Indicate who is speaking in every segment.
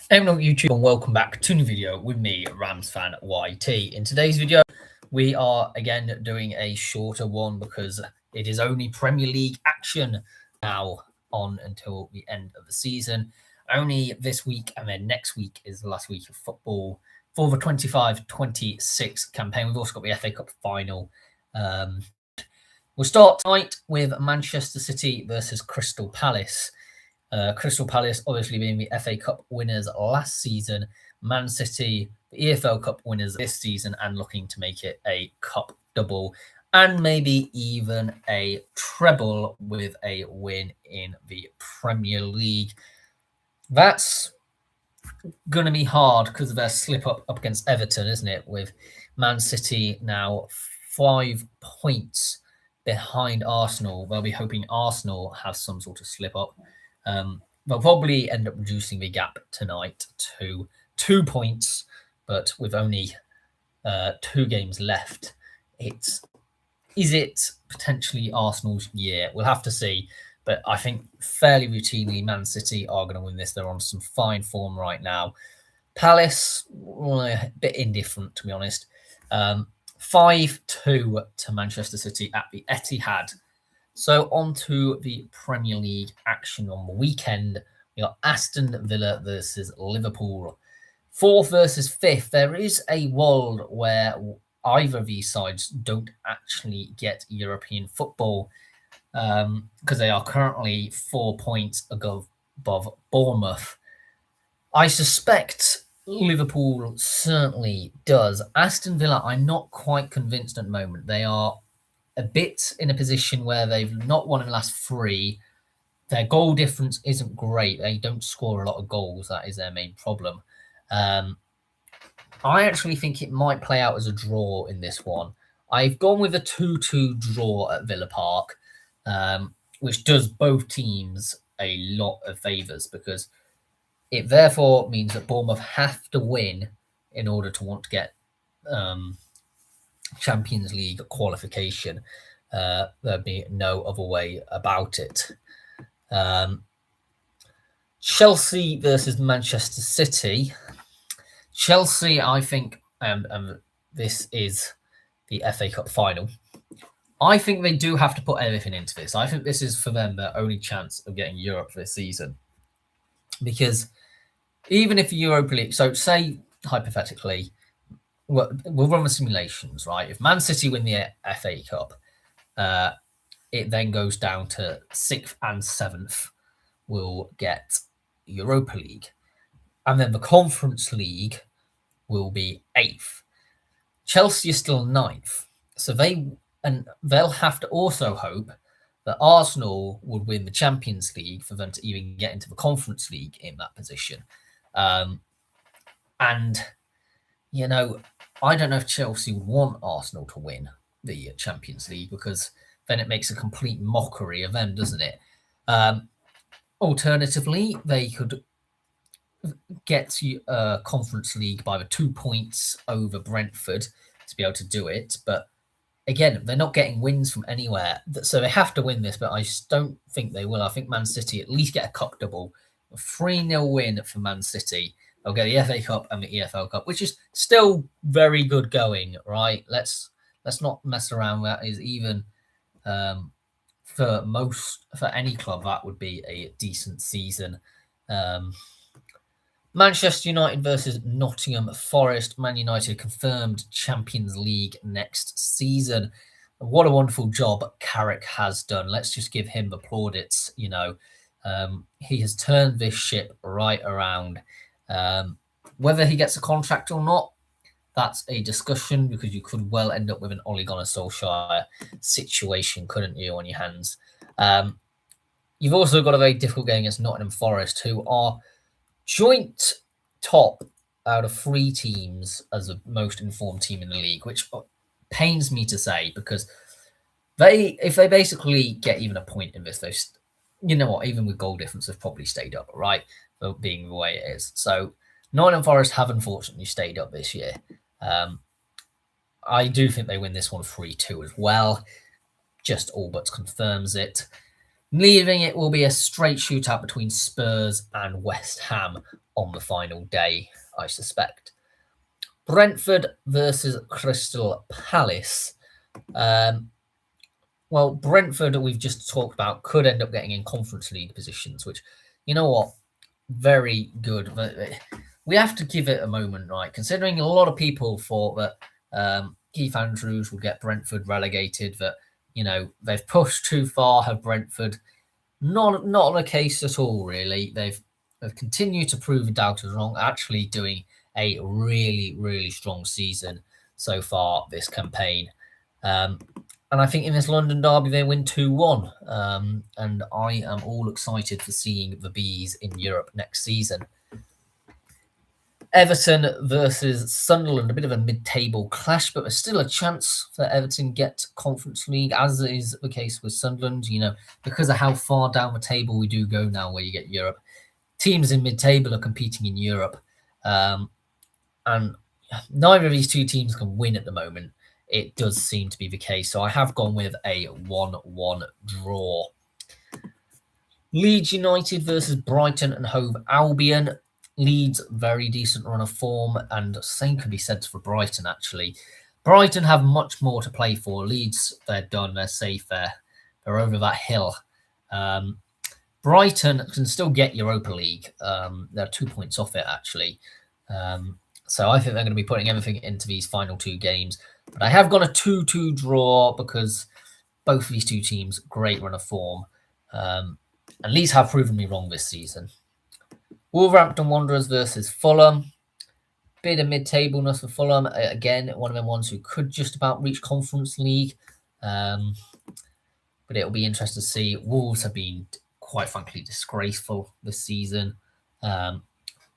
Speaker 1: Hello YouTube and welcome back to a new video with me, Rams fan YT. In today's video, we are again doing a shorter one because it is only Premier League action now on until the end of the season. Only this week and then next week is the last week of football for the 25-26 campaign. We've also got the FA Cup final. We'll start tonight with Manchester City versus Crystal Palace. Crystal Palace obviously being the FA Cup winners last season, Man City the EFL Cup winners this season and looking to make it a cup double and maybe even a treble with a win in the Premier League. That's going to be hard because of their slip up against Everton, isn't it? With Man City now 5 points behind Arsenal. They'll be hoping Arsenal have some sort of slip up. They'll probably end up reducing the gap tonight to 2 points, but with only 2 games left, is it potentially Arsenal's year? We'll have to see, but I think fairly routinely Man City are going to win this. They're on some fine form right now. Palace, a bit indifferent to be honest. 5-2 to Manchester City at the Etihad. So on to the Premier League action on the weekend. We got Aston Villa versus Liverpool. 4th versus 5th. There is a world where either of these sides don't actually get European football because they are currently 4 points above Bournemouth. I suspect Liverpool certainly does. Aston Villa, I'm not quite convinced at the moment. They are a bit in a position where they've not won in the last 3. Their goal difference isn't great. They don't score a lot of goals. That is their main problem. I actually think it might play out as a draw in this one. I've gone with a 2-2 draw at Villa Park, which does both teams a lot of favours because it therefore means that Bournemouth have to win in order to want to get Champions League qualification. There'd be no other way about it. Chelsea versus Manchester City. Chelsea, I think, this is the FA Cup final. I think they do have to put everything into this. I think this is for them their only chance of getting Europe this season. Because even if Europa League, so say hypothetically, we'll run the simulations, right? If Man City win the FA Cup, it then goes down to 6th and 7th will get Europa League. And then the Conference League will be 8th. Chelsea is still 9th. So they'll have to also hope that Arsenal would win the Champions League for them to even get into the Conference League in that position. And, you know, I don't know if Chelsea would want Arsenal to win the Champions League because then it makes a complete mockery of them, doesn't it? Alternatively, they could get Conference League by the 2 points over Brentford to be able to do it. But again, they're not getting wins from anywhere. So they have to win this, but I just don't think they will. I think Man City at least get a cup double. A 3-0 win for Man City. They'll get the FA Cup and the EFL Cup, which is still very good going, right? Let's not mess around. That is even for any club, that would be a decent season. Manchester United versus Nottingham Forest. Man United confirmed Champions League next season. What a wonderful job Carrick has done. Let's just give him the plaudits, you know. He has turned this ship right around. Whether he gets a contract or not, that's a discussion because you could well end up with an Ole Gunnar Solskjaer situation, couldn't you, on your hands? You've also got a very difficult game against Nottingham Forest, who are joint top out of 3 teams as the most informed team in the league, which pains me to say because if they basically get even a point in this, you know what, even with goal difference, they've probably stayed up, right? Being the way it is. So Nottingham Forest have unfortunately stayed up this year. I do think they win this one 3-2 as well. Just all but confirms it. leaving it will be a straight shootout between Spurs and West Ham on the final day, I suspect. Brentford versus Crystal Palace. Well, Brentford, we've just talked about, could end up getting in Conference League positions, which, you know what, very good. We have to give it a moment, right? Considering a lot of people thought that Keith Andrews will get Brentford relegated, that, you know, they've pushed too far, have Brentford. Not the case at all, really. They've continued to prove the doubters wrong, actually doing a really, really strong season so far this campaign. And I think in this London derby, they win 2-1. And I am all excited for seeing the Bees in Europe next season. Everton versus Sunderland, a bit of a mid-table clash, but there's still a chance that Everton get Conference League, as is the case with Sunderland, you know, because of how far down the table we do go now where you get Europe. Teams in mid-table are competing in Europe, and neither of these two teams can win at the moment. It does seem to be the case, so I have gone with a 1-1 draw. Leeds United versus Brighton and Hove Albion. Leeds, very decent run of form, and same can be said for Brighton, actually. Brighton have much more to play for. Leeds, they're done, they're safe, they're over that hill. Brighton can still get Europa League. They're 2 points off it, actually. So I think they're going to be putting everything into these final two games. But I have got a 2-2 draw because both of these two teams, great run of form. And Leeds have proven me wrong this season. Wolverhampton Wanderers versus Fulham. Bit of mid-tableness for Fulham. Again, one of them ones who could just about reach Conference League. But it'll be interesting to see. Wolves have been, quite frankly, disgraceful this season.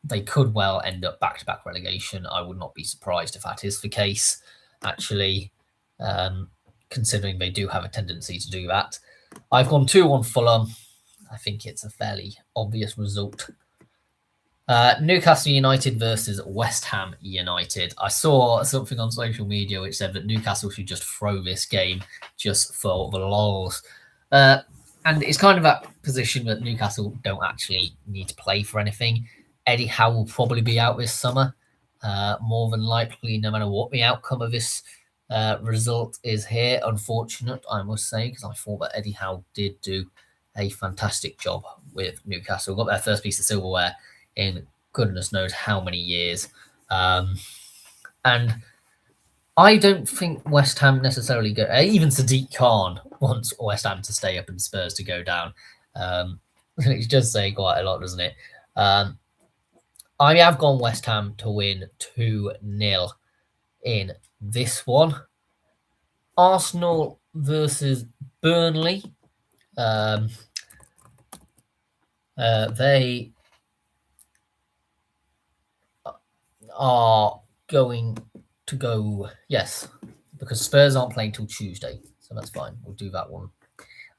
Speaker 1: They could well end up back-to-back relegation. I would not be surprised if that is the case, actually, considering they do have a tendency to do that. I've gone 2-1 Fulham. I think it's a fairly obvious result. Newcastle United versus West Ham United. I saw something on social media which said that Newcastle should just throw this game just for the lols. And it's kind of that position that Newcastle don't actually need to play for anything. Eddie Howe will probably be out this summer, more than likely, no matter what the outcome of this result is here. Unfortunate, I must say, because I thought that Eddie Howe did do a fantastic job with Newcastle. Got their first piece of silverware in goodness knows how many years. And I don't think West Ham necessarily go. Even Sadiq Khan wants West Ham to stay up and Spurs to go down. It does say quite a lot, doesn't it? I have gone West Ham to win 2-0 in this one. Arsenal versus Burnley. They are going to go, yes, because Spurs aren't playing till Tuesday, so that's fine. We'll do that one.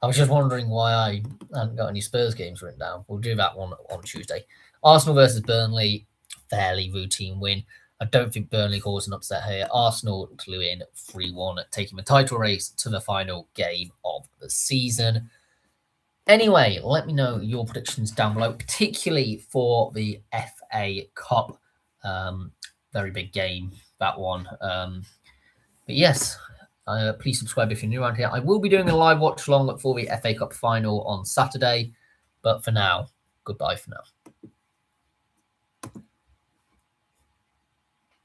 Speaker 1: I was just wondering why I hadn't got any Spurs games written down. We'll do that one on Tuesday. Arsenal versus Burnley, fairly routine win. I don't think Burnley caused an upset here. Arsenal to win 3-1, taking the title race to the final game of the season. Anyway, let me know your predictions down below, particularly for the FA Cup. Very big game, that one. But yes, please subscribe if you're new around here. I will be doing a live watch along for the FA Cup final on Saturday. But for now, goodbye for now.